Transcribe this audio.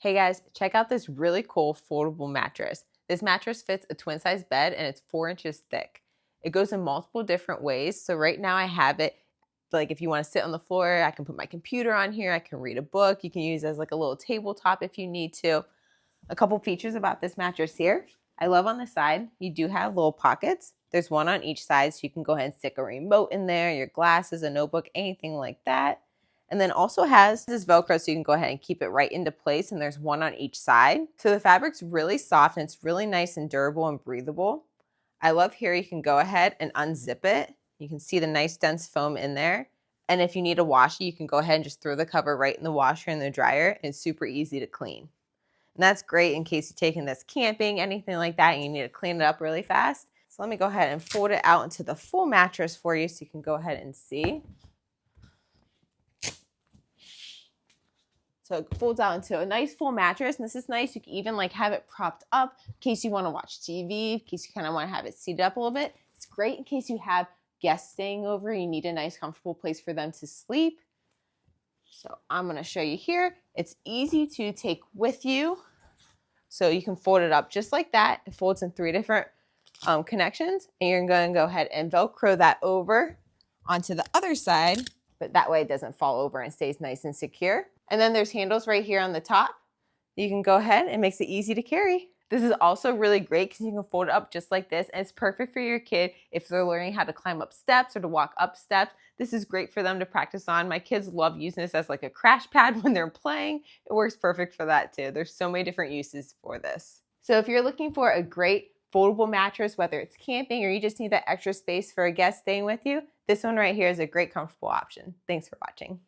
Hey guys, check out this really cool foldable mattress. This mattress fits a twin size bed and it's 4 inches thick. It goes in multiple different ways. So right now I have it, like if you want to sit on the floor, I can put my computer on here. I can read a book. You can use it as like a little tabletop if you need to. A couple features about this mattress here. I love on the side, you do have little pockets. There's one on each side so you can go ahead and stick a remote in there, your glasses, a notebook, anything like that. And then also has this Velcro so you can go ahead and keep it right into place, and there's one on each side. So the fabric's really soft and it's really nice and durable and breathable. I love here you can go ahead and unzip it. You can see the nice dense foam in there. And if you need to wash it, you can go ahead and just throw the cover right in the washer and the dryer, and it's super easy to clean. And that's great in case you're taking this camping, anything like that, and you need to clean it up really fast. So let me go ahead and fold it out into the full mattress for you so you can go ahead and see. So it folds out into a nice full mattress, and this is nice. You can even like have it propped up in case you want to watch TV, in case you kind of want to have it seated up a little bit. It's great in case you have guests staying over, you need a nice comfortable place for them to sleep. So I'm going to show you here. It's easy to take with you. So you can fold it up just like that. It folds in 3 different connections, and you're going to go ahead and Velcro that over onto the other side, but that way it doesn't fall over and stays nice and secure. And then there's handles right here on the top. You can go ahead and it makes it easy to carry. This is also really great because you can fold it up just like this, and it's perfect for your kid if they're learning how to climb up steps or to walk up steps. This is great for them to practice on. My kids love using this as like a crash pad when they're playing. It works perfect for that too. There's so many different uses for this. So if you're looking for a great foldable mattress, whether it's camping or you just need that extra space for a guest staying with you, this one right here is a great comfortable option. Thanks for watching.